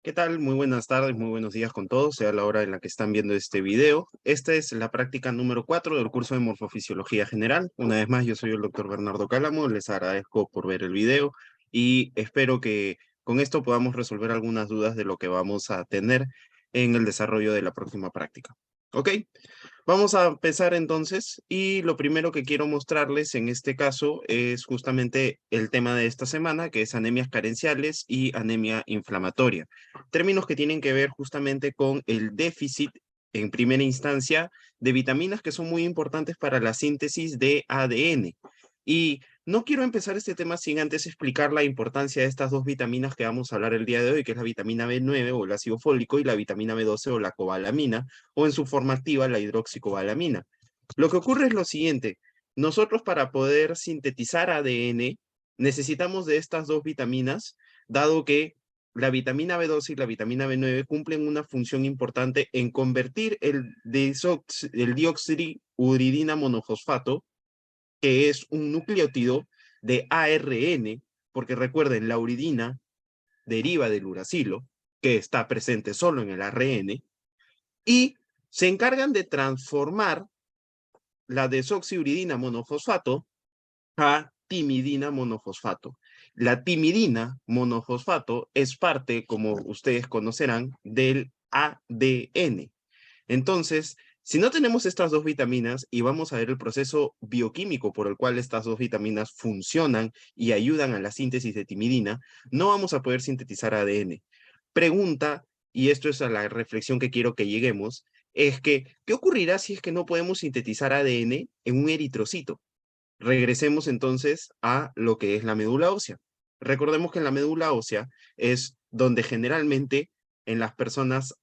¿Qué tal? Muy buenas tardes, muy buenos días con todos, sea la hora en la que están viendo este video. Esta es la práctica número 4 del curso de Morfofisiología General. Una vez más, yo soy el doctor Bernardo Cálamo, les agradezco por ver el video y espero que con esto podamos resolver algunas dudas de lo que vamos a tener en el desarrollo de la próxima práctica. ¿Ok? Vamos a empezar entonces y lo primero que quiero mostrarles en este caso es justamente el tema de esta semana, que es anemias carenciales y anemia inflamatoria. Términos que tienen que ver justamente con el déficit en primera instancia de vitaminas que son muy importantes para la síntesis de ADN. Y no quiero empezar este tema sin antes explicar la importancia de estas dos vitaminas que vamos a hablar el día de hoy, que es la vitamina B9 o el ácido fólico y la vitamina B12 o la cobalamina, o en su forma activa la hidroxicobalamina. Lo que ocurre es lo siguiente, nosotros para poder sintetizar ADN necesitamos de estas dos vitaminas, dado que la vitamina B12 y la vitamina B9 cumplen una función importante en convertir el dioxiuridina monofosfato, que es un nucleótido de ARN, porque recuerden, la uridina deriva del uracilo, que está presente solo en el ARN, y se encargan de transformar la desoxiuridina monofosfato a timidina monofosfato. La timidina monofosfato es parte, como ustedes conocerán, del ADN. Entonces, si no tenemos estas dos vitaminas y vamos a ver el proceso bioquímico por el cual estas dos vitaminas funcionan y ayudan a la síntesis de timidina, no vamos a poder sintetizar ADN. Pregunta, y esto es a la reflexión que quiero que lleguemos, es que, ¿qué ocurrirá si es que no podemos sintetizar ADN en un eritrocito? Regresemos entonces a lo que es la médula ósea. Recordemos que en la médula ósea es donde generalmente en las personas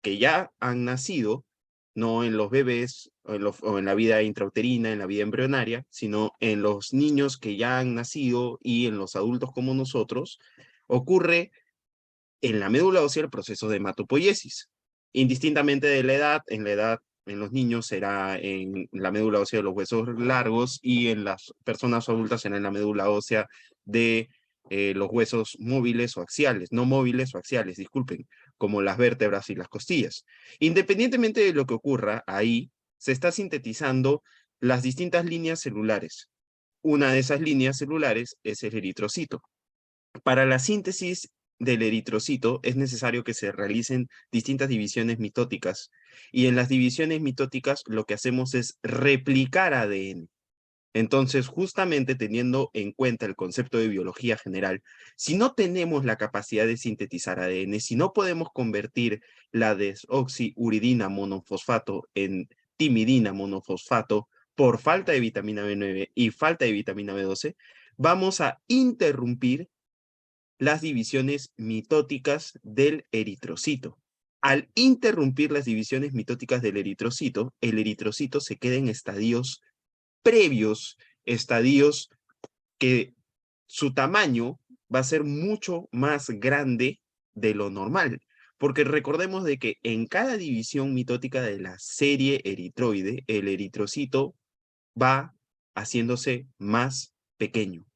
que ya han nacido, no en los bebés o en la vida intrauterina, en la vida embrionaria, sino en los niños que ya han nacido y en los adultos como nosotros, ocurre en la médula ósea el proceso de hematopoiesis. Indistintamente de la edad en los niños será en la médula ósea de los huesos largos y en las personas adultas será en la médula ósea de los huesos móviles o axiales, no móviles o axiales, disculpen, como las vértebras y las costillas. Independientemente de lo que ocurra ahí, se está sintetizando las distintas líneas celulares. Una de esas líneas celulares es el eritrocito. Para la síntesis del eritrocito es necesario que se realicen distintas divisiones mitóticas y en las divisiones mitóticas lo que hacemos es replicar ADN. Entonces, justamente teniendo en cuenta el concepto de biología general, si no tenemos la capacidad de sintetizar ADN, si no podemos convertir la desoxiuridina monofosfato en timidina monofosfato por falta de vitamina B9 y falta de vitamina B12, vamos a interrumpir las divisiones mitóticas del eritrocito. Al interrumpir las divisiones mitóticas del eritrocito, el eritrocito se queda en estadios previos, estadios que su tamaño va a ser mucho más grande de lo normal. Porque recordemos de que en cada división mitótica de la serie eritroide, el eritrocito va haciéndose más pequeño.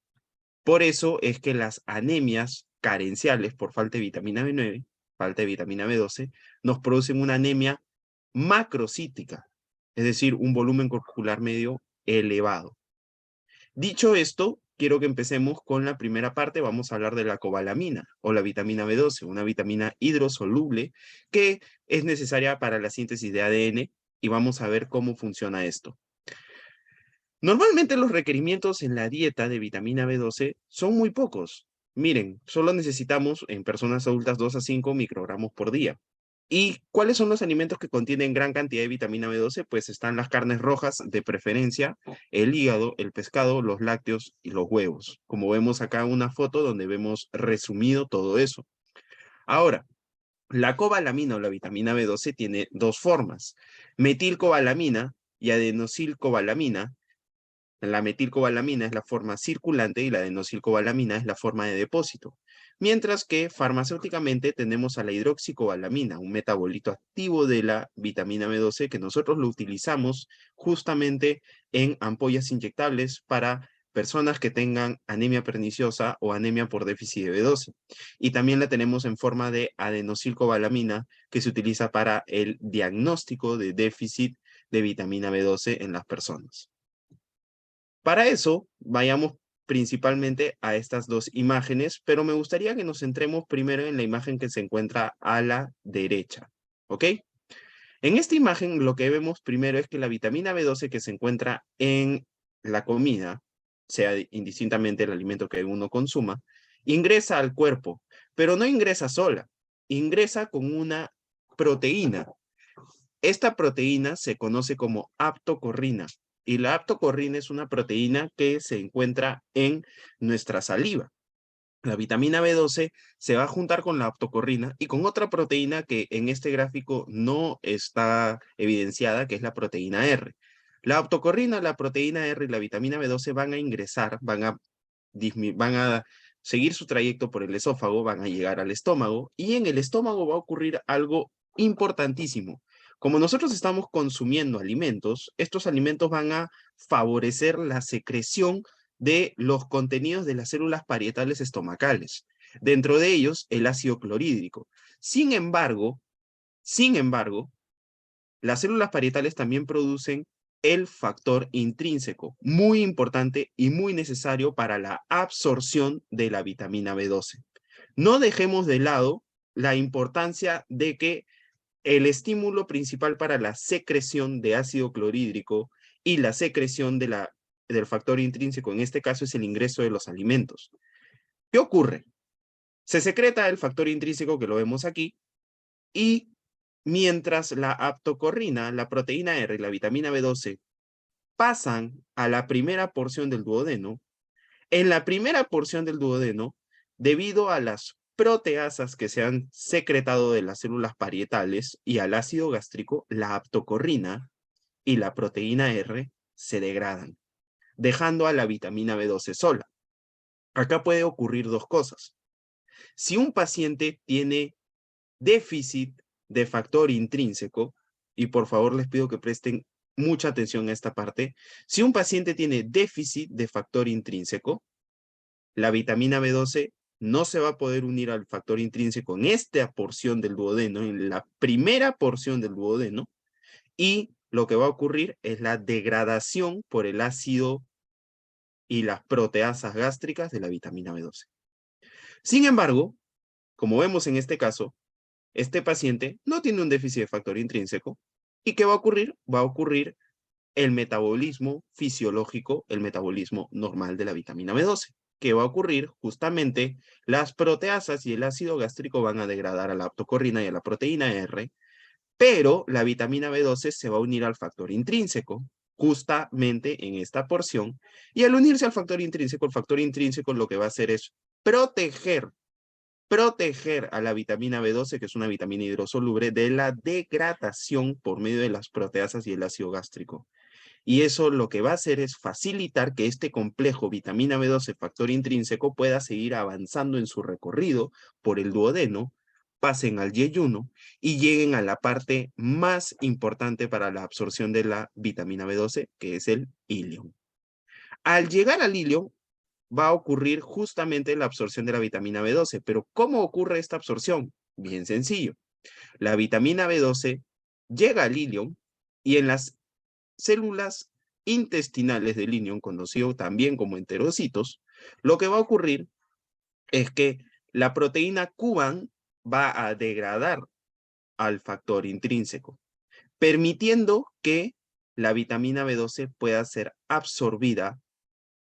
Por eso es que las anemias carenciales por falta de vitamina B9, falta de vitamina B12, nos producen una anemia macrocítica, es decir, un volumen corpuscular medio elevado. Dicho esto, quiero que empecemos con la primera parte. Vamos a hablar de la cobalamina o la vitamina B12, una vitamina hidrosoluble que es necesaria para la síntesis de ADN y vamos a ver cómo funciona esto. Normalmente los requerimientos en la dieta de vitamina B12 son muy pocos. Miren, solo necesitamos en personas adultas 2 a 5 microgramos por día. ¿Y cuáles son los alimentos que contienen gran cantidad de vitamina B12? Pues están las carnes rojas de preferencia, el hígado, el pescado, los lácteos y los huevos. Como vemos acá una foto donde vemos resumido todo eso. Ahora, la cobalamina o la vitamina B12 tiene dos formas, metilcobalamina y adenosilcobalamina. La metilcobalamina es la forma circulante y la adenosylcobalamina es la forma de depósito. Mientras que farmacéuticamente tenemos a la hidroxicobalamina, un metabolito activo de la vitamina B12 que nosotros lo utilizamos justamente en ampollas inyectables para personas que tengan anemia perniciosa o anemia por déficit de B12. Y también la tenemos en forma de adenosilcobalamina, que se utiliza para el diagnóstico de déficit de vitamina B12 en las personas. Para eso, vayamos principalmente a estas dos imágenes, pero me gustaría que nos centremos primero en la imagen que se encuentra a la derecha, ¿ok? En esta imagen lo que vemos primero es que la vitamina B12 que se encuentra en la comida, sea indistintamente el alimento que uno consuma, ingresa al cuerpo, pero no ingresa sola, ingresa con una proteína. Esta proteína se conoce como aptocorrina y la aptocorrina es una proteína que se encuentra en nuestra saliva. La vitamina B12 se va a juntar con la aptocorrina y con otra proteína que en este gráfico no está evidenciada, que es la proteína R. La aptocorrina, la proteína R y la vitamina B12 van a ingresar, van a seguir su trayecto por el esófago, van a llegar al estómago y en el estómago va a ocurrir algo importantísimo. Como nosotros estamos consumiendo alimentos, estos alimentos van a favorecer la secreción de los contenidos de las células parietales estomacales, dentro de ellos el ácido clorhídrico. Sin embargo, las células parietales también producen el factor intrínseco, muy importante y muy necesario para la absorción de la vitamina B12. No dejemos de lado la importancia de que el estímulo principal para la secreción de ácido clorhídrico y la secreción del factor intrínseco, en este caso, es el ingreso de los alimentos. ¿Qué ocurre? Se secreta el factor intrínseco, que lo vemos aquí, y mientras la aptocorrina, la proteína R y la vitamina B12 pasan a la primera porción del duodeno, en la primera porción del duodeno, debido a las proteasas que se han secretado de las células parietales y al ácido gástrico, la aptocorrina y la proteína R se degradan, dejando a la vitamina B12 sola. Acá puede ocurrir dos cosas. Si un paciente tiene déficit de factor intrínseco, y por favor les pido que presten mucha atención a esta parte, si un paciente tiene déficit de factor intrínseco, la vitamina B12 no se va a poder unir al factor intrínseco en esta porción del duodeno, en la primera porción del duodeno, y lo que va a ocurrir es la degradación por el ácido y las proteasas gástricas de la vitamina B12. Sin embargo, como vemos en este caso, este paciente no tiene un déficit de factor intrínseco. ¿Y qué va a ocurrir? Va a ocurrir el metabolismo fisiológico, el metabolismo normal de la vitamina B12. ¿Qué va a ocurrir? Justamente las proteasas y el ácido gástrico van a degradar a la aptocorrina y a la proteína R, pero la vitamina B12 se va a unir al factor intrínseco, justamente en esta porción, y al unirse al factor intrínseco, el factor intrínseco lo que va a hacer es proteger a la vitamina B12, que es una vitamina hidrosoluble, de la degradación por medio de las proteasas y el ácido gástrico. Y eso lo que va a hacer es facilitar que este complejo vitamina B12 factor intrínseco pueda seguir avanzando en su recorrido por el duodeno, pasen al yeyuno y lleguen a la parte más importante para la absorción de la vitamina B12, que es el ilion. Al llegar al ilion, va a ocurrir justamente la absorción de la vitamina B12. Pero ¿cómo ocurre esta absorción? Bien sencillo. La vitamina B12 llega al ilion y en las células intestinales del ilion, conocido también como enterocitos, lo que va a ocurrir es que la proteína Cuban va a degradar al factor intrínseco, permitiendo que la vitamina B12 pueda ser absorbida.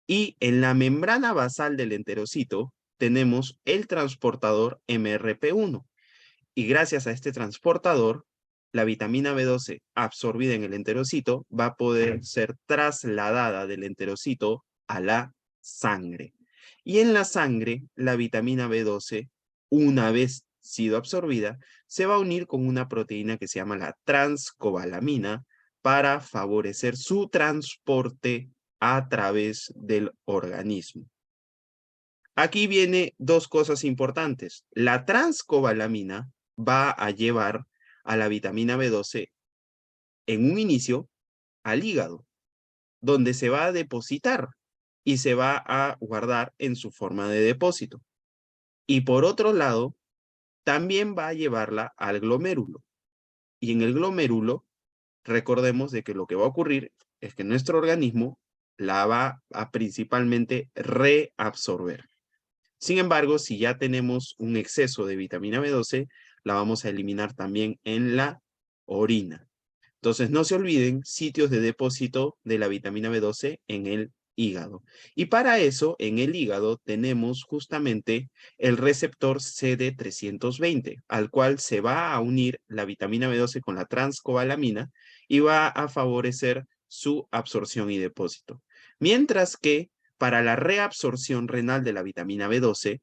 Y en la membrana basal del enterocito tenemos el transportador MRP1. Y gracias a este transportador, la vitamina B12 absorbida en el enterocito va a poder ser trasladada del enterocito a la sangre. Y en la sangre, la vitamina B12, una vez sido absorbida, se va a unir con una proteína que se llama la transcobalamina para favorecer su transporte a través del organismo. Aquí viene dos cosas importantes. La transcobalamina va a llevar a la vitamina B12 en un inicio al hígado, donde se va a depositar y se va a guardar en su forma de depósito. Y por otro lado, también va a llevarla al glomérulo. Y en el glomérulo, recordemos de que lo que va a ocurrir es que nuestro organismo la va a principalmente reabsorber. Sin embargo, si ya tenemos un exceso de vitamina B12, la vamos a eliminar también en la orina. Entonces, no se olviden sitios de depósito de la vitamina B12 en el hígado. Y para eso, en el hígado tenemos justamente el receptor CD320, al cual se va a unir la vitamina B12 con la transcobalamina y va a favorecer su absorción y depósito. Mientras que para la reabsorción renal de la vitamina B12,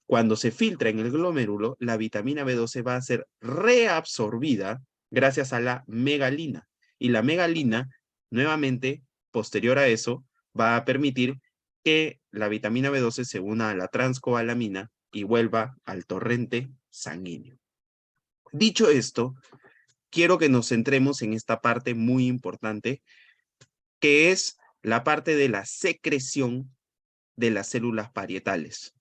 cuando se filtra en el glomérulo, la vitamina B12 va a ser reabsorbida gracias a la megalina. Y la megalina, nuevamente, posterior a eso, va a permitir que la vitamina B12 se una a la transcobalamina y vuelva al torrente sanguíneo. Dicho esto, quiero que nos centremos en esta parte muy importante, que es la parte de la secreción de las células parietales.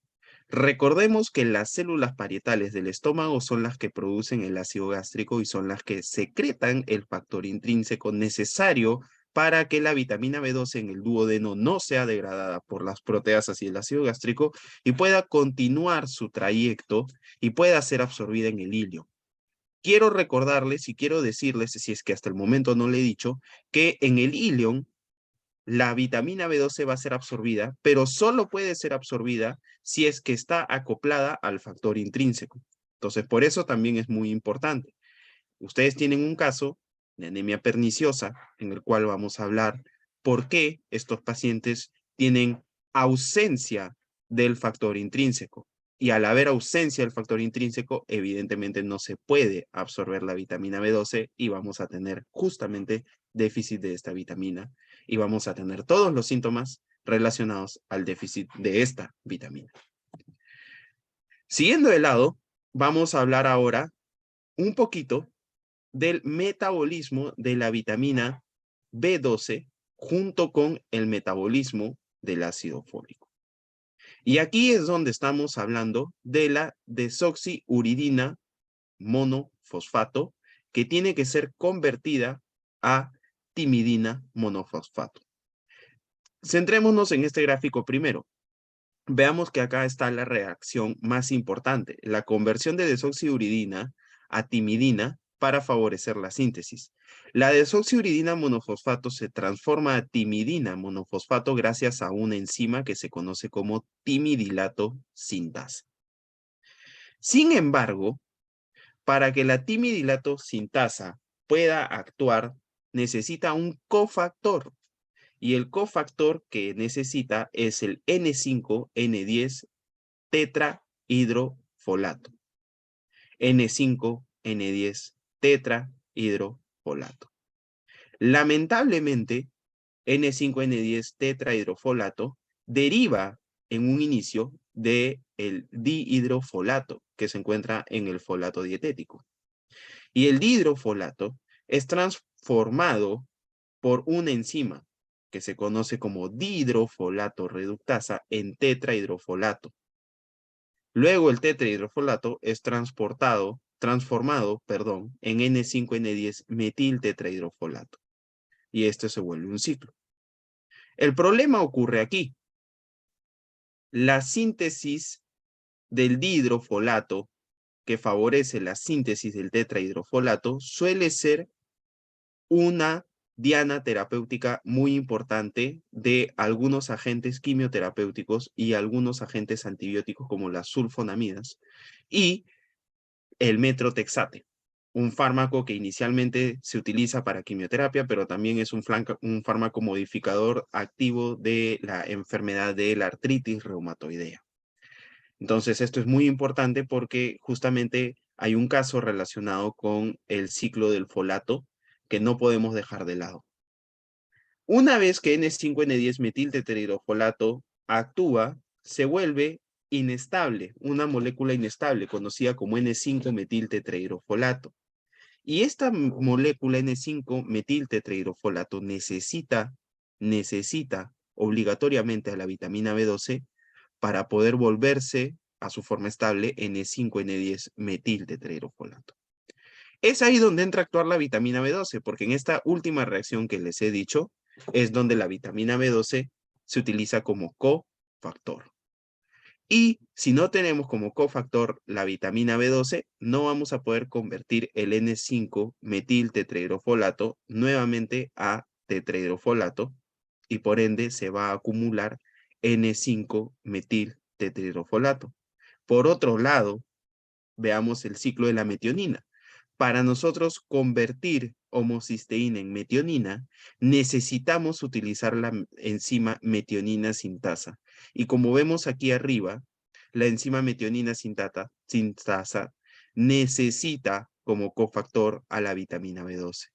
Recordemos que las células parietales del estómago son las que producen el ácido gástrico y son las que secretan el factor intrínseco necesario para que la vitamina B12 en el duodeno no sea degradada por las proteasas y el ácido gástrico y pueda continuar su trayecto y pueda ser absorbida en el ilio. Quiero recordarles y quiero decirles, si es que hasta el momento no le he dicho, que en el ilion la vitamina B12 va a ser absorbida, pero solo puede ser absorbida si es que está acoplada al factor intrínseco. Entonces, por eso también es muy importante. Ustedes tienen un caso de anemia perniciosa en el cual vamos a hablar por qué estos pacientes tienen ausencia del factor intrínseco. Y al haber ausencia del factor intrínseco, evidentemente no se puede absorber la vitamina B12 y vamos a tener justamente déficit de esta vitamina y vamos a tener todos los síntomas relacionados al déficit de esta vitamina. Siguiendo de lado, vamos a hablar ahora un poquito del metabolismo de la vitamina B12 junto con el metabolismo del ácido fólico. Y aquí es donde estamos hablando de la desoxiuridina monofosfato, que tiene que ser convertida a timidina monofosfato. Centrémonos en este gráfico primero. Veamos que acá está la reacción más importante, la conversión de desoxiuridina a timidina para favorecer la síntesis. La desoxiuridina monofosfato se transforma a timidina monofosfato gracias a una enzima que se conoce como timidilato sintasa. Sin embargo, para que la timidilato sintasa pueda actuar, necesita un cofactor. Y el cofactor que necesita es el N5N10 tetrahidrofolato. N5N10 tetrahidrofolato. Lamentablemente, N5N10 tetrahidrofolato deriva en un inicio del dihidrofolato que se encuentra en el folato dietético. Y el dihidrofolato es transformado por una enzima que se conoce como dihidrofolato reductasa en tetrahidrofolato. Luego el tetrahidrofolato es transformado, en N5N10 metiltetrahidrofolato. Y esto se vuelve un ciclo. El problema ocurre aquí. La síntesis del dihidrofolato que favorece la síntesis del tetrahidrofolato suele ser una diana terapéutica muy importante de algunos agentes quimioterapéuticos y algunos agentes antibióticos como las sulfonamidas y el metrotexate, un fármaco que inicialmente se utiliza para quimioterapia, pero también es un fármaco modificador activo de la enfermedad de la artritis reumatoidea. Entonces, esto es muy importante porque justamente hay un caso relacionado con el ciclo del folato que no podemos dejar de lado. Una vez que N5N10 metiltetrahidrofolato actúa, se vuelve inestable, una molécula inestable conocida como N5 metiltetrahidrofolato. Y esta molécula N5 metiltetrahidrofolato necesita obligatoriamente a la vitamina B12 para poder volverse a su forma estable N5N10 metiltetrahidrofolato. Es ahí donde entra a actuar la vitamina B12, porque en esta última reacción que les he dicho, es donde la vitamina B12 se utiliza como cofactor. Y si no tenemos como cofactor la vitamina B12, no vamos a poder convertir el N5-metiltetrahidrofolato nuevamente a tetrahidrofolato y por ende se va a acumular N5-metiltetrahidrofolato. Por otro lado, veamos el ciclo de la metionina. Para nosotros convertir homocisteína en metionina, necesitamos utilizar la enzima metionina sintasa. Y como vemos aquí arriba, la enzima metionina sintasa necesita como cofactor a la vitamina B12.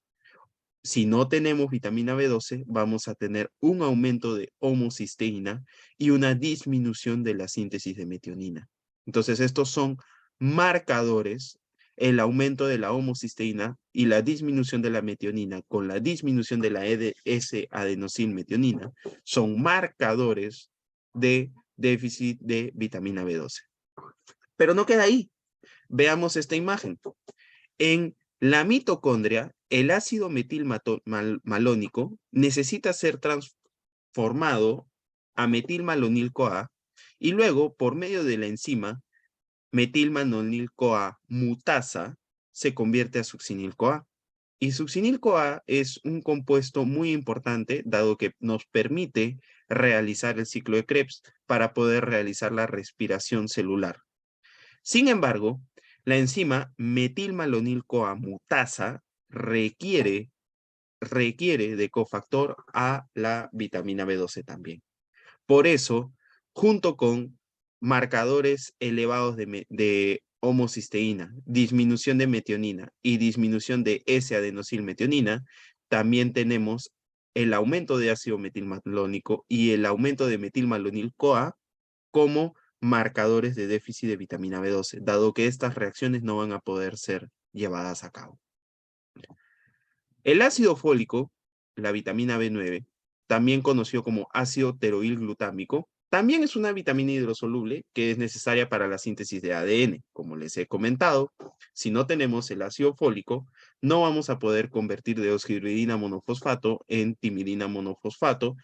Si no tenemos vitamina B12, vamos a tener un aumento de homocisteína y una disminución de la síntesis de metionina. Entonces, estos son marcadores, el aumento de la homocisteína y la disminución de la metionina con la disminución de la S-adenosilmetionina son marcadores de déficit de vitamina B12. Pero no queda ahí. Veamos esta imagen. En la mitocondria, el ácido metilmalónico necesita ser transformado a metilmalonil-CoA y luego, por medio de la enzima metilmalonil-CoA mutasa, se convierte a succinil-CoA. Y succinil-CoA es un compuesto muy importante, dado que nos permite realizar el ciclo de Krebs para poder realizar la respiración celular. Sin embargo, la enzima metilmalonil-CoA mutasa requiere de cofactor a la vitamina B12 también. Por eso, junto con marcadores elevados de homocisteína, disminución de metionina y disminución de S-adenosilmetionina, también tenemos el aumento de ácido metilmalónico y el aumento de metilmalonil-CoA como marcadores de déficit de vitamina B12, dado que estas reacciones no van a poder ser llevadas a cabo. El ácido fólico, la vitamina B9, también conocido como ácido teroil glutámico, también es una vitamina hidrosoluble que es necesaria para la síntesis de ADN. Como les he comentado, si no tenemos el ácido fólico, no vamos a poder convertir deoxirridina monofosfato en timidina monofosfato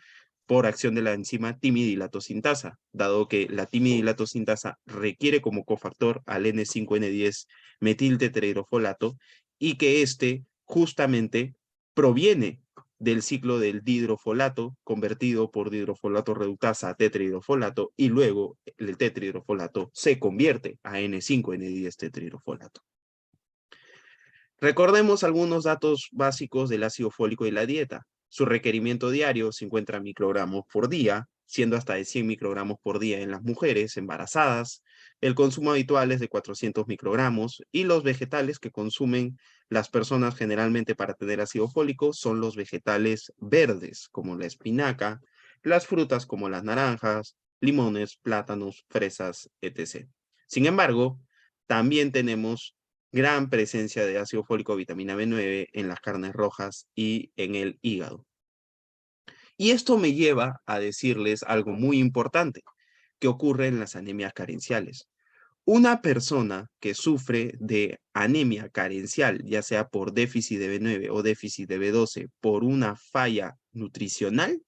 por acción de la enzima timidilatosintasa, dado que la timidilatosintasa requiere como cofactor al N5N10 metiltetrahidrofolato y que este justamente proviene del ciclo del dihidrofolato convertido por dihidrofolato reductasa a tetrahidrofolato y luego el tetrahidrofolato se convierte a N5N10 tetrahidrofolato. Recordemos algunos datos básicos del ácido fólico y la dieta. Su requerimiento diario 50 microgramos por día, siendo hasta de 100 microgramos por día en las mujeres embarazadas. El consumo habitual es de 400 microgramos y los vegetales que consumen las personas generalmente para tener ácido fólico son los vegetales verdes, como la espinaca, las frutas como las naranjas, limones, plátanos, fresas, etc. Sin embargo, también tenemos gran presencia de ácido fólico, vitamina B9 en las carnes rojas y en el hígado. Y esto me lleva a decirles algo muy importante que ocurre en las anemias carenciales. Una persona que sufre de anemia carencial, ya sea por déficit de B9 o déficit de B12 por una falla nutricional,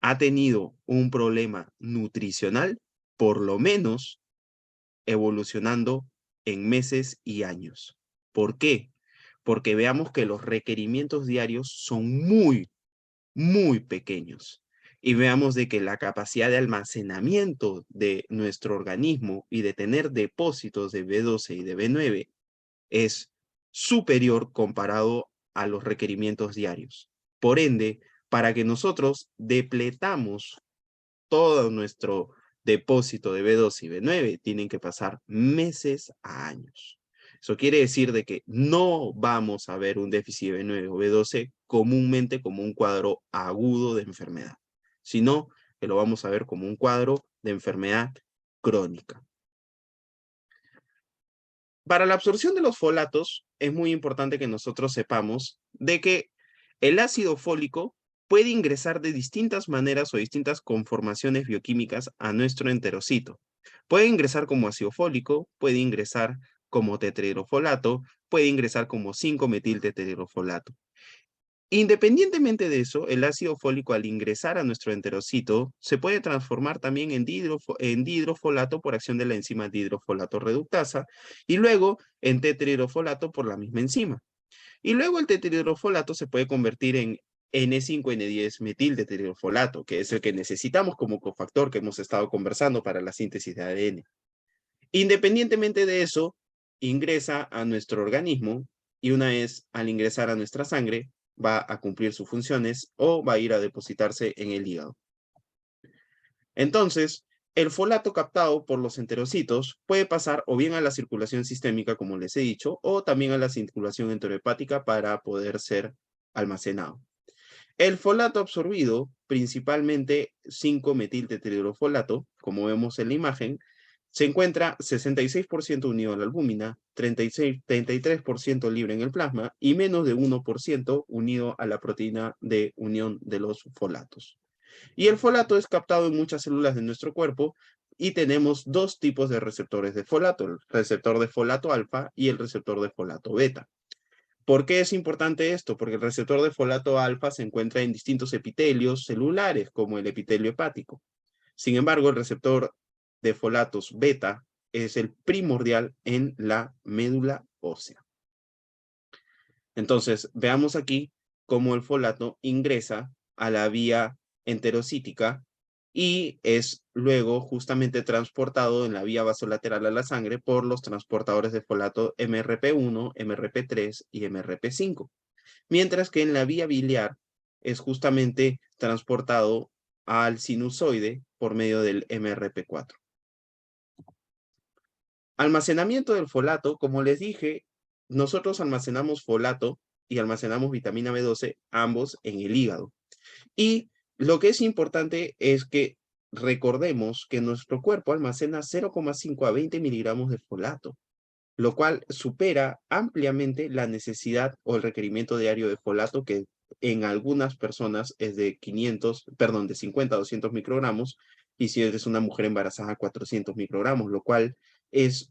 ha tenido un problema nutricional, por lo menos evolucionando en meses y años. ¿Por qué? Porque veamos que los requerimientos diarios son muy pequeños. Y veamos de que la capacidad de almacenamiento de nuestro organismo y de tener depósitos de B12 y de B9 es superior comparado a los requerimientos diarios. Por ende, para que nosotros depletamos todo nuestro depósito de B12 y B9, tienen que pasar meses a años. Eso quiere decir de que no vamos a ver un déficit de B9 o B12 comúnmente como un cuadro agudo de enfermedad, sino que lo vamos a ver como un cuadro de enfermedad crónica. Para la absorción de los folatos, es muy importante que nosotros sepamos de que el ácido fólico puede ingresar de distintas maneras o distintas conformaciones bioquímicas a nuestro enterocito. Puede ingresar como ácido fólico, puede ingresar como tetrahidrofolato, puede ingresar como 5-metiltetrahidrofolato. Independientemente de eso, el ácido fólico al ingresar a nuestro enterocito se puede transformar también en dihidrofolato por acción de la enzima dihidrofolato reductasa y luego en tetrahidrofolato por la misma enzima. Y luego el tetrahidrofolato se puede convertir en N5N10 metiltetrahidrofolato, que es el que necesitamos como cofactor que hemos estado conversando para la síntesis de ADN. Independientemente de eso, ingresa a nuestro organismo y una vez al ingresar a nuestra sangre, va a cumplir sus funciones o va a ir a depositarse en el hígado. Entonces, el folato captado por los enterocitos puede pasar o bien a la circulación sistémica, como les he dicho, o también a la circulación enterohepática para poder ser almacenado. El folato absorbido, principalmente 5-metiltetrahidrofolato, como vemos en la imagen, se encuentra 66% unido a la albúmina, 33% libre en el plasma y menos de 1% unido a la proteína de unión de los folatos. Y el folato es captado en muchas células de nuestro cuerpo y tenemos dos tipos de receptores de folato, el receptor de folato alfa y el receptor de folato beta. ¿Por qué es importante esto? Porque el receptor de folato alfa se encuentra en distintos epitelios celulares, como el epitelio hepático. Sin embargo, el receptor de folatos beta es el primordial en la médula ósea. Entonces, veamos aquí cómo el folato ingresa a la vía enterocítica y es luego justamente transportado en la vía vasolateral a la sangre por los transportadores de folato MRP1, MRP3 y MRP5. Mientras que en la vía biliar es justamente transportado al sinusoide por medio del MRP4. Almacenamiento del folato, como les dije, nosotros almacenamos folato y almacenamos vitamina B12, ambos en el hígado. Y lo que es importante es que recordemos que nuestro cuerpo almacena 0,5 a 20 miligramos de folato, lo cual supera ampliamente la necesidad o el requerimiento diario de folato, que en algunas personas es de 50 a 200 microgramos, y si eres una mujer embarazada, 400 microgramos, lo cual es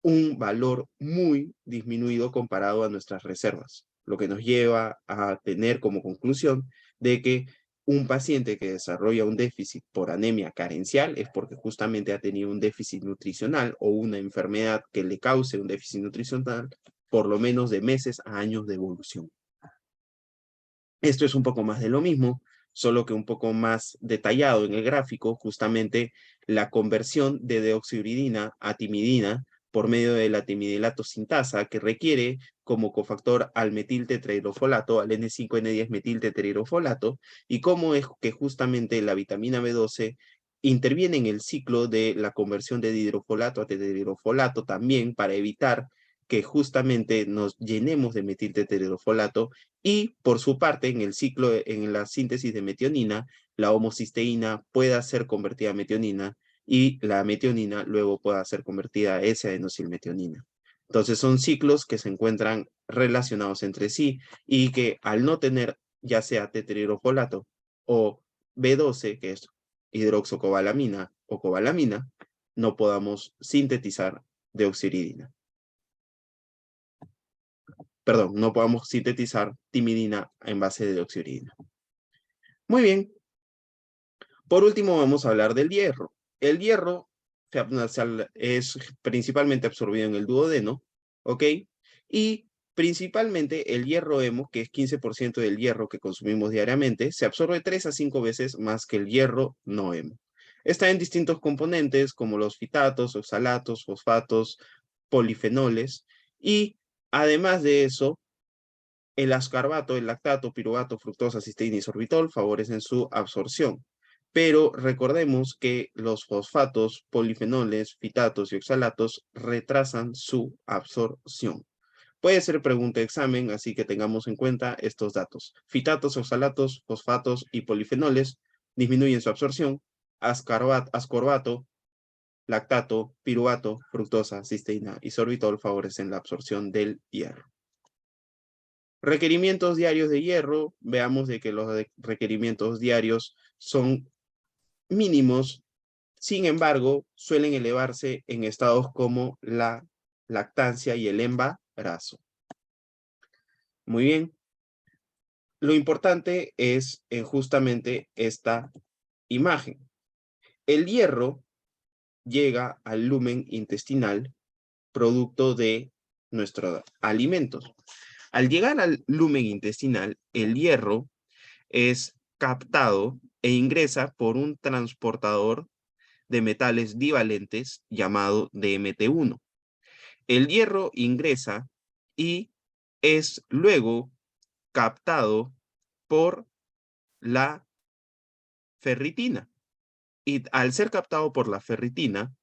un valor muy disminuido comparado a nuestras reservas, lo que nos lleva a tener como conclusión de que un paciente que desarrolla un déficit por anemia carencial es porque justamente ha tenido un déficit nutricional o una enfermedad que le cause un déficit nutricional por lo menos de meses a años de evolución. Esto es un poco más de lo mismo, solo que un poco más detallado en el gráfico, justamente la conversión de deoxiuridina a timidina por medio de la timidilato sintasa, que requiere como cofactor al metiltetrahidrofolato, al N5N10 metiltetrahidrofolato, y cómo es que justamente la vitamina B12 interviene en el ciclo de la conversión de dihidrofolato a tetrahidrofolato también para evitar que justamente nos llenemos de metiltetrahidrofolato y por su parte en el ciclo, en la síntesis de metionina, la homocisteína pueda ser convertida a metionina y la metionina luego pueda ser convertida a S-adenosilmetionina. Entonces son ciclos que se encuentran relacionados entre sí y que al no tener ya sea tetrahidrofolato o B12, que es hidroxocobalamina o cobalamina, no podamos sintetizar deoxiuridina. Perdón, no podamos sintetizar timidina en base de deoxiuridina. Muy bien. Por último, vamos a hablar del hierro. El hierro es principalmente absorbido en el duodeno, ¿ok? Y principalmente el hierro hemo, que es 15% del hierro que consumimos diariamente, se absorbe 3 a 5 veces más que el hierro no hemo. Está en distintos componentes como los fitatos, oxalatos, fosfatos, polifenoles y además de eso, el ascorbato, el lactato, piruvato, fructosa, cisteína y sorbitol favorecen su absorción. Pero recordemos que los fosfatos, polifenoles, fitatos y oxalatos retrasan su absorción. Puede ser pregunta de examen, así que tengamos en cuenta estos datos. Fitatos, oxalatos, fosfatos y polifenoles disminuyen su absorción. Ascorbato, lactato, piruvato, fructosa, cisteína y sorbitol favorecen la absorción del hierro. Requerimientos diarios de hierro, veamos de que los requerimientos diarios son mínimos, sin embargo, suelen elevarse en estados como la lactancia y el embarazo. Muy bien. Lo importante es justamente esta imagen. El hierro llega al lumen intestinal producto de nuestros alimentos. Al llegar al lumen intestinal, el hierro es captado e ingresa por un transportador de metales divalentes llamado DMT1. El hierro ingresa y es luego captado por la ferritina. Y al ser captado por la ferritina,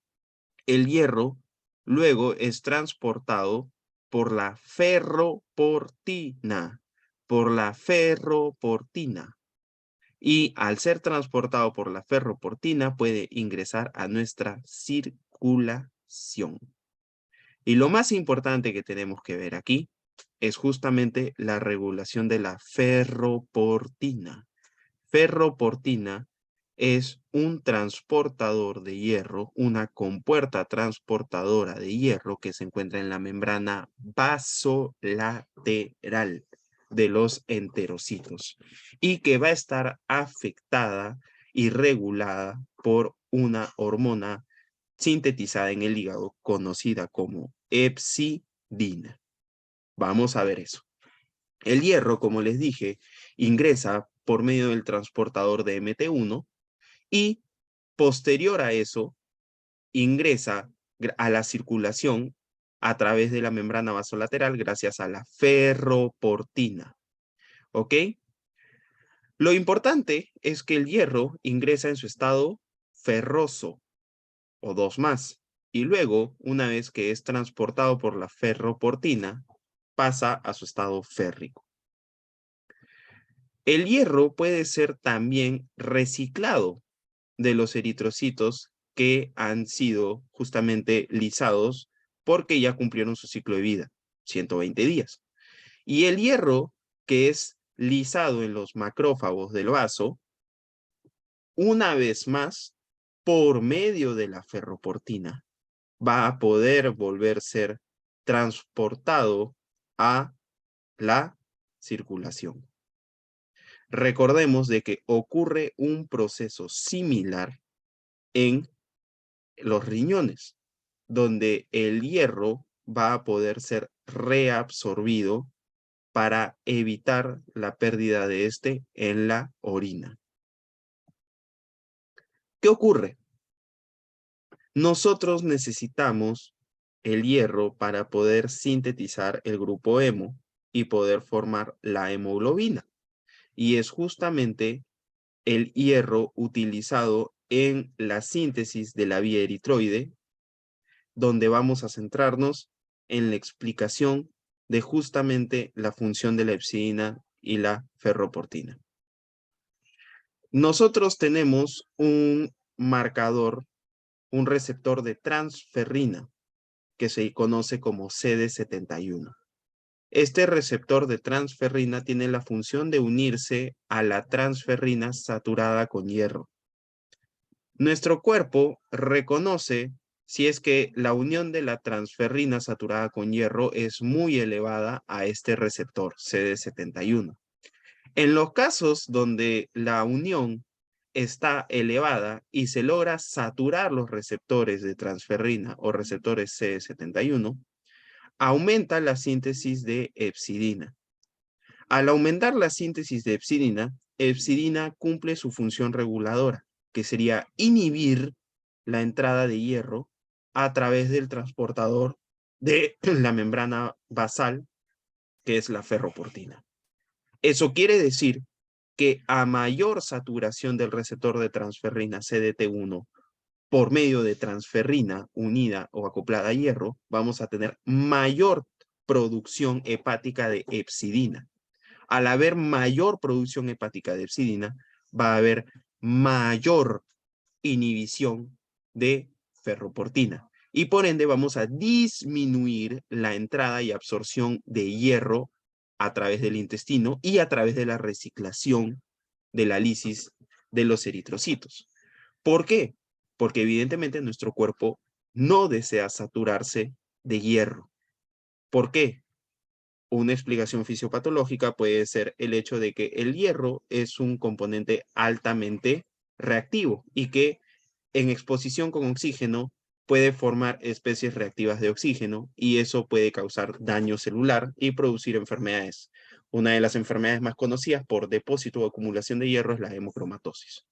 el hierro luego es transportado por la ferroportina, Y al ser transportado por la ferroportina puede ingresar a nuestra circulación. Y lo más importante que tenemos que ver aquí es justamente la regulación de la ferroportina. Ferroportina es un transportador de hierro, una compuerta transportadora de hierro que se encuentra en la membrana basolateral de los enterocitos y que va a estar afectada y regulada por una hormona sintetizada en el hígado conocida como hepcidina. Vamos a ver eso. El hierro, como les dije, ingresa por medio del transportador de MT1 y posterior a eso ingresa a la circulación a través de la membrana vasolateral gracias a la ferroportina. ¿Ok? Lo importante es que el hierro ingresa en su estado ferroso o 2+, y luego, una vez que es transportado por la ferroportina, pasa a su estado férrico. El hierro puede ser también reciclado de los eritrocitos que han sido justamente lisados porque ya cumplieron su ciclo de vida, 120 días. Y el hierro que es lisado en los macrófagos del vaso, una vez más, por medio de la ferroportina, va a poder volver a ser transportado a la circulación. Recordemos de que ocurre un proceso similar en los riñones, donde el hierro va a poder ser reabsorbido para evitar la pérdida de este en la orina. ¿Qué ocurre? Nosotros necesitamos el hierro para poder sintetizar el grupo hemo y poder formar la hemoglobina. Y es justamente el hierro utilizado en la síntesis de la vía eritroide, donde vamos a centrarnos en la explicación de justamente la función de la hepcidina y la ferroportina. Nosotros tenemos un marcador, un receptor de transferrina, que se conoce como CD71. Este receptor de transferrina tiene la función de unirse a la transferrina saturada con hierro. Nuestro cuerpo reconoce si es que la unión de la transferrina saturada con hierro es muy elevada a este receptor CD71. En los casos donde la unión está elevada y se logra saturar los receptores de transferrina o receptores CD71, aumenta la síntesis de hepcidina. Al aumentar la síntesis de hepcidina cumple su función reguladora, que sería inhibir la entrada de hierro a través del transportador de la membrana basal, que es la ferroportina. Eso quiere decir que a mayor saturación del receptor de transferrina CDT1 por medio de transferrina unida o acoplada a hierro, vamos a tener mayor producción hepática de hepcidina. Al haber mayor producción hepática de hepcidina, va a haber mayor inhibición de ferroportina. Y por ende vamos a disminuir la entrada y absorción de hierro a través del intestino y a través de la reciclación de la lisis de los eritrocitos. ¿Por qué? Porque evidentemente nuestro cuerpo no desea saturarse de hierro. ¿Por qué? Una explicación fisiopatológica puede ser el hecho de que el hierro es un componente altamente reactivo y que en exposición con oxígeno puede formar especies reactivas de oxígeno y eso puede causar daño celular y producir enfermedades. Una de las enfermedades más conocidas por depósito o acumulación de hierro es la hemocromatosis.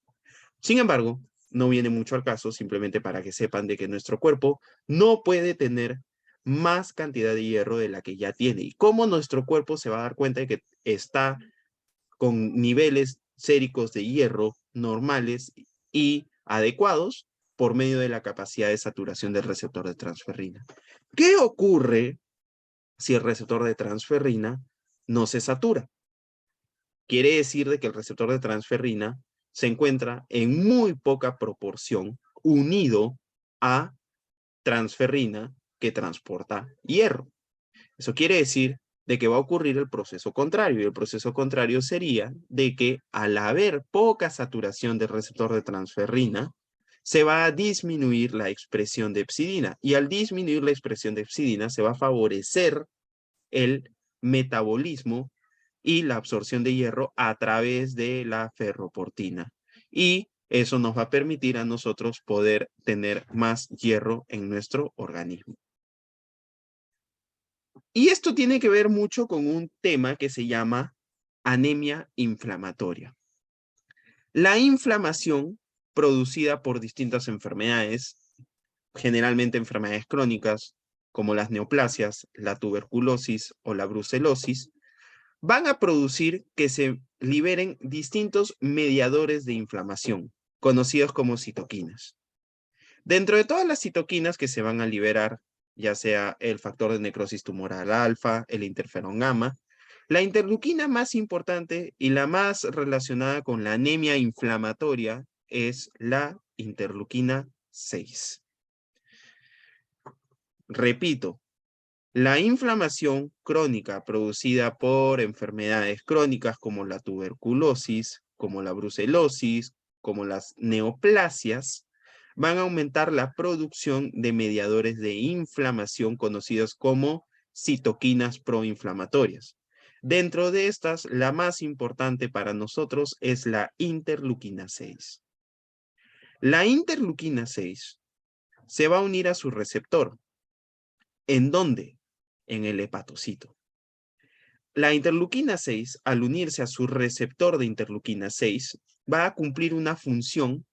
Sin embargo, no viene mucho al caso, simplemente para que sepan de que nuestro cuerpo no puede tener más cantidad de hierro de la que ya tiene. ¿Y cómo nuestro cuerpo se va a dar cuenta de que está con niveles séricos de hierro normales y adecuados? Por medio de la capacidad de saturación del receptor de transferrina. ¿Qué ocurre si el receptor de transferrina no se satura? Quiere decir de que el receptor de transferrina se encuentra en muy poca proporción unido a transferrina que transporta hierro. Eso quiere decir de que va a ocurrir el proceso contrario, y el proceso contrario sería de que al haber poca saturación del receptor de transferrina, se va a disminuir la expresión de hepcidina, y al disminuir la expresión de hepcidina se va a favorecer el metabolismo y la absorción de hierro a través de la ferroportina. Y eso nos va a permitir a nosotros poder tener más hierro en nuestro organismo. Y esto tiene que ver mucho con un tema que se llama anemia inflamatoria. La inflamación producida por distintas enfermedades, generalmente enfermedades crónicas, como las neoplasias, la tuberculosis o la brucelosis, van a producir que se liberen distintos mediadores de inflamación, conocidos como citoquinas. Dentro de todas las citoquinas que se van a liberar, ya sea el factor de necrosis tumoral alfa, el interferón gamma, la interleuquina más importante y la más relacionada con la anemia inflamatoria es la interleuquina 6. Repito, la inflamación crónica producida por enfermedades crónicas como la tuberculosis, como la brucelosis, como las neoplasias, van a aumentar la producción de mediadores de inflamación conocidos como citoquinas proinflamatorias. Dentro de estas, la más importante para nosotros es la interleuquina 6. La interleuquina 6 se va a unir a su receptor. ¿En dónde? En el hepatocito. La interleuquina 6, al unirse a su receptor de interleuquina 6, va a cumplir una función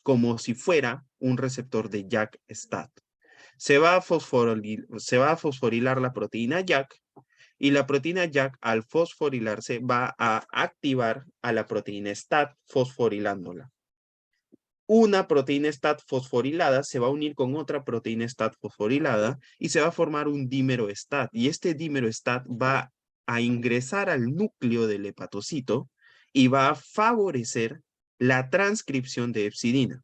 como si fuera un receptor de JAK-STAT. Se va a fosforilar la proteína JAK y la proteína JAK al fosforilarse va a activar a la proteína STAT fosforilándola. Una proteína STAT fosforilada se va a unir con otra proteína STAT fosforilada y se va a formar un dímero STAT. Y este dímero STAT va a ingresar al núcleo del hepatocito y va a favorecer la transcripción de hepcidina.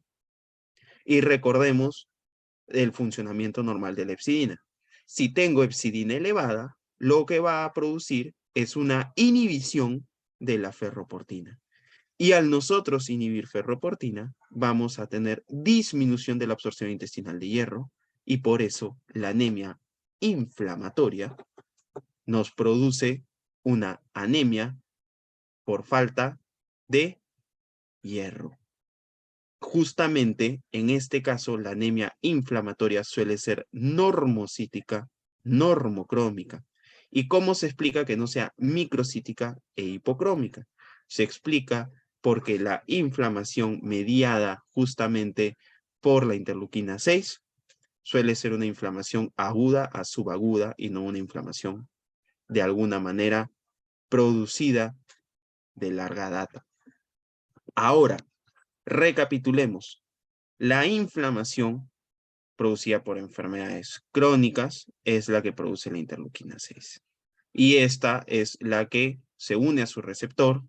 Y recordemos el funcionamiento normal de la hepcidina. Si tengo hepcidina elevada, lo que va a producir es una inhibición de la ferroportina. Y al nosotros inhibir ferroportina, vamos a tener disminución de la absorción intestinal de hierro y por eso la anemia inflamatoria nos produce una anemia por falta de hierro. Justamente en este caso, la anemia inflamatoria suele ser normocítica, normocrómica. ¿Y cómo se explica que no sea microcítica e hipocrómica? Se explica porque la inflamación mediada justamente por la interleuquina 6 suele ser una inflamación aguda a subaguda y no una inflamación de alguna manera producida de larga data. Ahora, recapitulemos. La inflamación producida por enfermedades crónicas es la que produce la interleuquina 6. Y esta es la que se une a su receptor,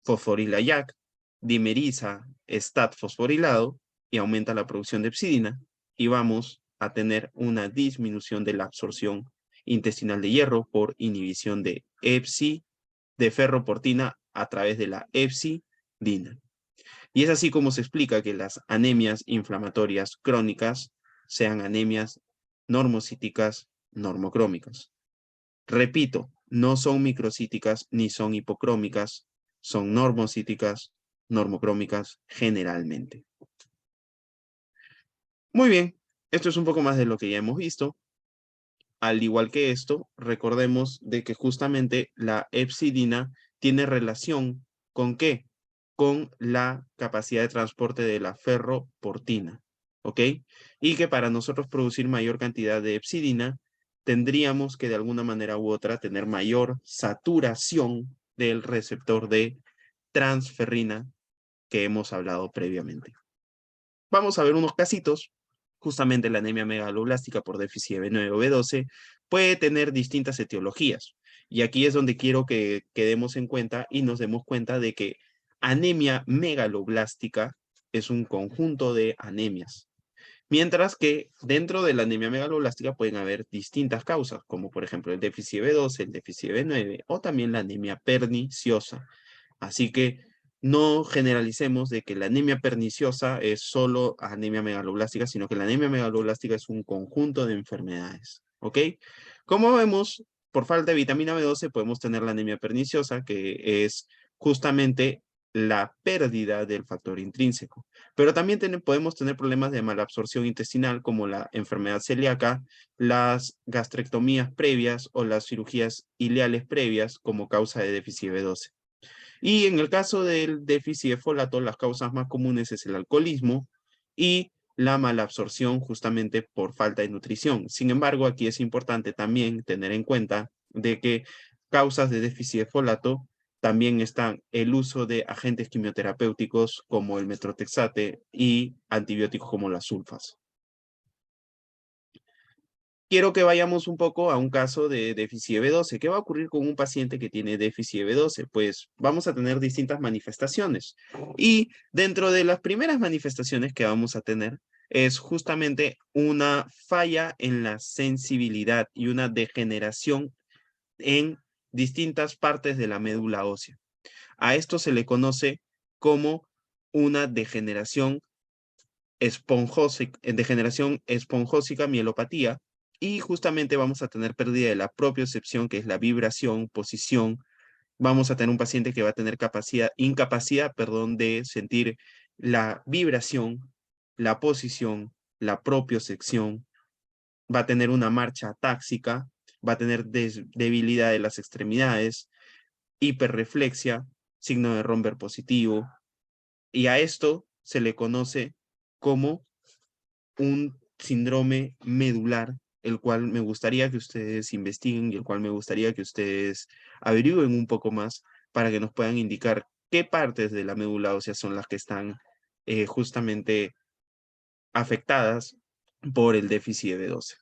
fosforila JAK, dimeriza STAT fosforilado y aumenta la producción de hepcidina y vamos a tener una disminución de la absorción intestinal de hierro por inhibición de de ferroportina a través de la hepcidina. Y es así como se explica que las anemias inflamatorias crónicas sean anemias normocíticas normocrómicas. Repito, no son microcíticas ni son hipocrómicas, son normocíticas normocrómicas generalmente. Muy bien, esto es un poco más de lo que ya hemos visto. Al igual que esto, recordemos de que justamente la hepcidina tiene relación ¿con qué? Con la capacidad de transporte de la ferroportina, ¿ok? Y que para nosotros producir mayor cantidad de hepcidina, tendríamos que de alguna manera u otra tener mayor saturación del receptor de transferrina que hemos hablado previamente. Vamos a ver unos casitos. Justamente la anemia megaloblástica por déficit de B9 o B12 puede tener distintas etiologías. Y aquí es donde quiero que quedemos en cuenta y nos demos cuenta de que anemia megaloblástica es un conjunto de anemias. Mientras que dentro de la anemia megaloblástica pueden haber distintas causas, como por ejemplo el déficit de B12, el déficit de B9 o también la anemia perniciosa. Así que no generalicemos de que la anemia perniciosa es solo anemia megaloblástica, sino que la anemia megaloblástica es un conjunto de enfermedades, ¿ok? Como vemos, por falta de vitamina B12 podemos tener la anemia perniciosa, que es justamente la pérdida del factor intrínseco. Pero también podemos tener problemas de malabsorción intestinal, como la enfermedad celíaca, las gastrectomías previas o las cirugías ileales previas como causa de déficit B12. Y en el caso del déficit de folato, las causas más comunes es el alcoholismo y la malabsorción justamente por falta de nutrición. Sin embargo, aquí es importante también tener en cuenta de que causas de déficit de folato también están el uso de agentes quimioterapéuticos como el metrotexate y antibióticos como las sulfas. Quiero que vayamos un poco a un caso de déficit de B12. ¿Qué va a ocurrir con un paciente que tiene déficit de B12? Pues vamos a tener distintas manifestaciones. Y dentro de las primeras manifestaciones que vamos a tener es justamente una falla en la sensibilidad y una degeneración en distintas partes de la médula ósea. A esto se le conoce como una degeneración esponjósica mielopatía, y justamente vamos a tener pérdida de la propiocepción, que es la vibración, posición. Vamos a tener un paciente que va a tener incapacidad, de sentir la vibración, la posición, la propiocepción. Va a tener una marcha atáxica, va a tener debilidad de las extremidades, hiperreflexia, signo de Romberg positivo. Y a esto se le conoce como un síndrome medular, el cual me gustaría que ustedes investiguen y el cual me gustaría que ustedes averigüen un poco más para que nos puedan indicar qué partes de la médula ósea son las que están justamente afectadas por el déficit de B12.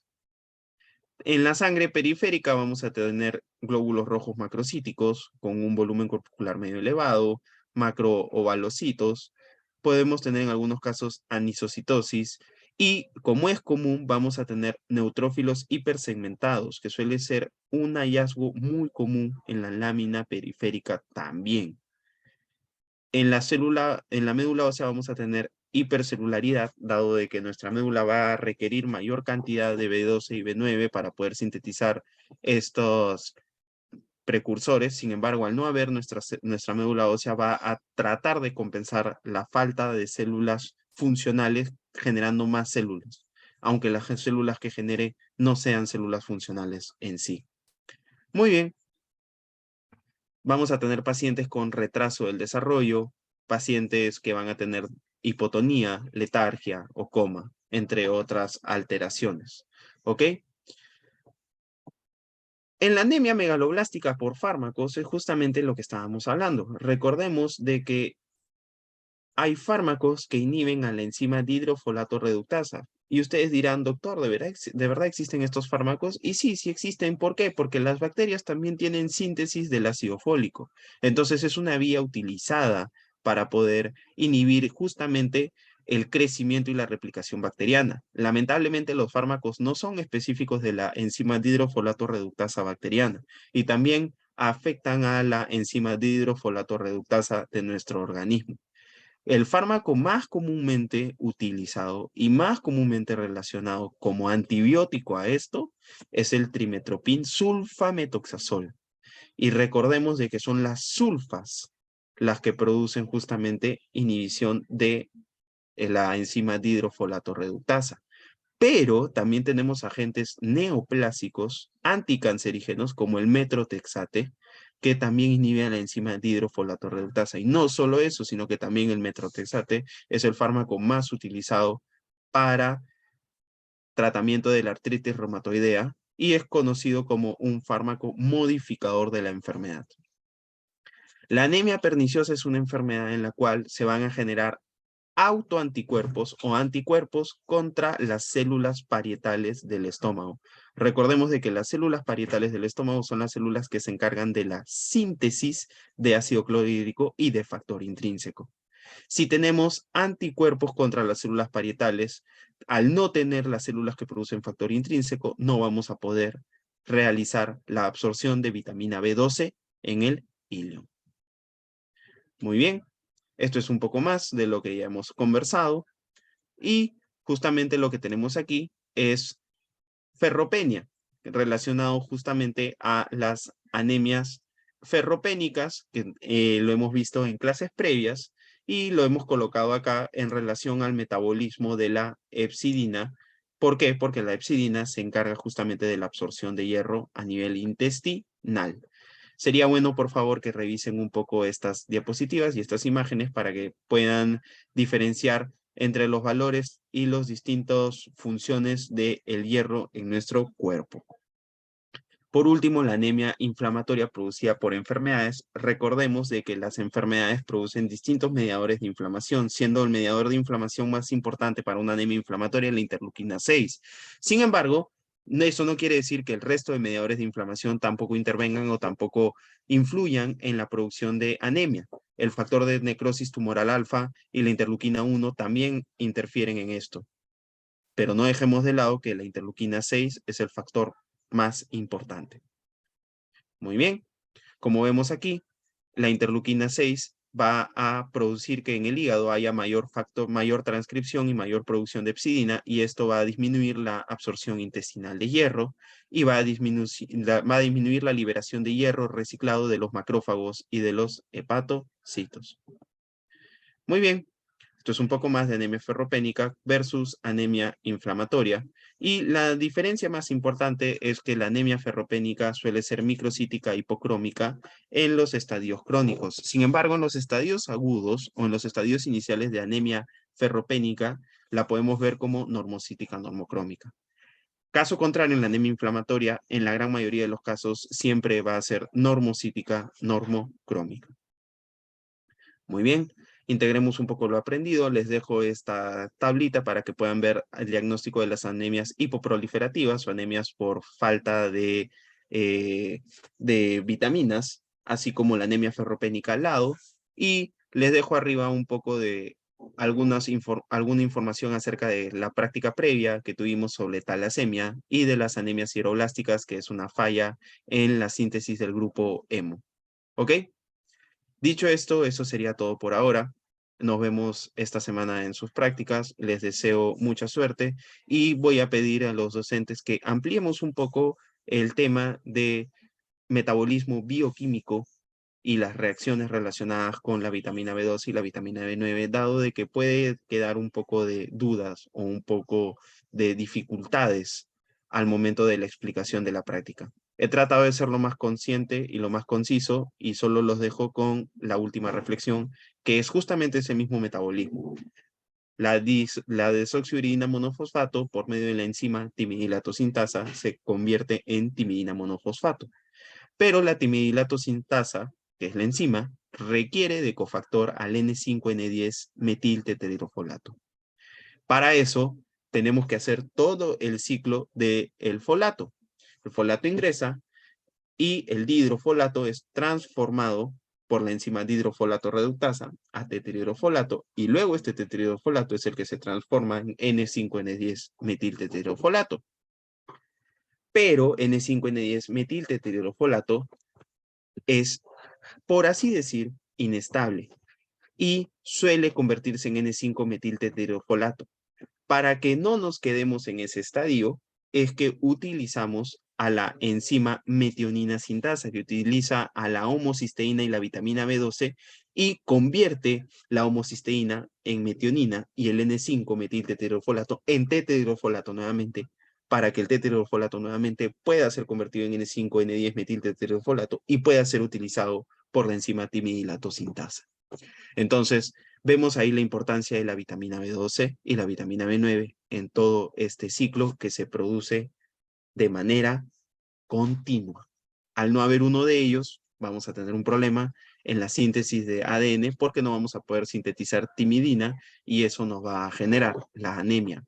En la sangre periférica vamos a tener glóbulos rojos macrocíticos con un volumen corpuscular medio elevado, macroovalocitos. Podemos tener en algunos casos anisocitosis y, como es común, vamos a tener neutrófilos hipersegmentados, que suele ser un hallazgo muy común en la lámina periférica también. En la médula ósea vamos a tener hipercelularidad, dado de que nuestra médula va a requerir mayor cantidad de B12 y B9 para poder sintetizar estos precursores. Sin embargo, al no haber nuestra médula ósea va a tratar de compensar la falta de células funcionales generando más células, aunque las células que genere no sean células funcionales en sí. Muy bien. Vamos a tener pacientes con retraso del desarrollo, pacientes que van a tener hipotonía, letargia o coma, entre otras alteraciones. ¿Ok? En la anemia megaloblástica por fármacos es justamente lo que estábamos hablando. Recordemos de que hay fármacos que inhiben a la enzima dihidrofolato reductasa. Y ustedes dirán, doctor, ¿de verdad existen estos fármacos? Y sí, sí existen. ¿Por qué? Porque las bacterias también tienen síntesis del ácido fólico. Entonces es una vía utilizada para poder inhibir justamente el crecimiento y la replicación bacteriana. Lamentablemente, los fármacos no son específicos de la enzima dihidrofolato reductasa bacteriana y también afectan a la enzima dihidrofolato reductasa de nuestro organismo. El fármaco más comúnmente utilizado y más comúnmente relacionado como antibiótico a esto es el trimetoprim sulfametoxazol. Y recordemos de que son las sulfas las que producen justamente inhibición de la enzima dihidrofolato reductasa. Pero también tenemos agentes neoplásicos anticancerígenos como el metrotexate, que también inhiben la enzima dihidrofolato reductasa. Y no solo eso, sino que también el metrotexate es el fármaco más utilizado para tratamiento de la artritis reumatoidea y es conocido como un fármaco modificador de la enfermedad. La anemia perniciosa es una enfermedad en la cual se van a generar autoanticuerpos o anticuerpos contra las células parietales del estómago. Recordemos de que las células parietales del estómago son las células que se encargan de la síntesis de ácido clorhídrico y de factor intrínseco. Si tenemos anticuerpos contra las células parietales, al no tener las células que producen factor intrínseco, no vamos a poder realizar la absorción de vitamina B12 en el ileum. Muy bien. Esto es un poco más de lo que ya hemos conversado y justamente lo que tenemos aquí es ferropenia, relacionado justamente a las anemias ferropénicas, que lo hemos visto en clases previas y lo hemos colocado acá en relación al metabolismo de la hepcidina. ¿Por qué? Porque la hepcidina se encarga justamente de la absorción de hierro a nivel intestinal. Sería bueno, por favor, que revisen un poco estas diapositivas y estas imágenes para que puedan diferenciar entre los valores y las distintas funciones del hierro en nuestro cuerpo. Por último, la anemia inflamatoria producida por enfermedades. Recordemos de que las enfermedades producen distintos mediadores de inflamación, siendo el mediador de inflamación más importante para una anemia inflamatoria la interleuquina 6. Sin embargo, eso no quiere decir que el resto de mediadores de inflamación tampoco intervengan o tampoco influyan en la producción de anemia. El factor de necrosis tumoral alfa y la interleuquina 1 también interfieren en esto. Pero no dejemos de lado que la interleuquina 6 es el factor más importante. Muy bien, como vemos aquí, la interleuquina 6 va a producir que en el hígado haya mayor transcripción y mayor producción de hepcidina y esto va a disminuir la absorción intestinal de hierro y va a disminuir la liberación de hierro reciclado de los macrófagos y de los hepatocitos. Muy bien. Esto es un poco más de anemia ferropénica versus anemia inflamatoria. Y la diferencia más importante es que la anemia ferropénica suele ser microcítica hipocrómica en los estadios crónicos. Sin embargo, en los estadios agudos o en los estadios iniciales de anemia ferropénica, la podemos ver como normocítica normocrómica. Caso contrario, en la anemia inflamatoria, en la gran mayoría de los casos, siempre va a ser normocítica normocrómica. Muy bien. Integremos un poco lo aprendido. Les dejo esta tablita para que puedan ver el diagnóstico de las anemias hipoproliferativas o anemias por falta de vitaminas, así como la anemia ferropénica al lado. Y les dejo arriba un poco de alguna información acerca de la práctica previa que tuvimos sobre talasemia y de las anemias sideroblásticas, que es una falla en la síntesis del grupo hemo. ¿Ok? Dicho esto, eso sería todo por ahora. Nos vemos esta semana en sus prácticas. Les deseo mucha suerte y voy a pedir a los docentes que ampliemos un poco el tema de metabolismo bioquímico y las reacciones relacionadas con la vitamina B2 y la vitamina B9, dado de que puede quedar un poco de dudas o un poco de dificultades al momento de la explicación de la práctica. He tratado de ser lo más consciente y lo más conciso y solo los dejo con la última reflexión, que es justamente ese mismo metabolismo. La desoxiuridina monofosfato, por medio de la enzima timidilatosinasa, se convierte en timidina monofosfato. Pero la timidilatosinasa, que es la enzima, requiere de cofactor al N5N10 metiltetrahidrofolato. Para eso, tenemos que hacer todo el ciclo del folato. El folato ingresa y el dihidrofolato es transformado por la enzima dihidrofolato reductasa a tetrahidrofolato, y luego este tetrahidrofolato es el que se transforma en N5N10 metiltetrahidrofolato. Pero N5N10 metiltetrahidrofolato es, por así decir, inestable y suele convertirse en N5-metiltetrahidrofolato. Para que no nos quedemos en ese estadio, es que utilizamos a la enzima metionina sintasa, que utiliza a la homocisteína y la vitamina B12 y convierte la homocisteína en metionina y el N5-metiltetrahidrofolato en tetrahidrofolato nuevamente, para que el tetrahidrofolato nuevamente pueda ser convertido en N5N10-metiltetrahidrofolato y pueda ser utilizado por la enzima timidilato sintasa. Entonces, vemos ahí la importancia de la vitamina B12 y la vitamina B9 en todo este ciclo que se produce de manera continua. Al no haber uno de ellos, vamos a tener un problema en la síntesis de ADN porque no vamos a poder sintetizar timidina y eso nos va a generar la anemia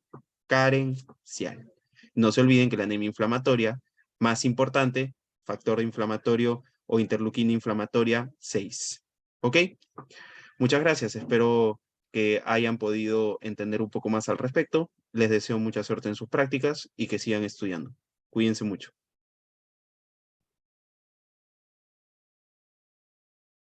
carencial. No se olviden que la anemia inflamatoria, más importante, factor inflamatorio o interleuquina inflamatoria 6. ¿Ok? Muchas gracias, espero que hayan podido entender un poco más al respecto. Les deseo mucha suerte en sus prácticas y que sigan estudiando. Cuídense mucho.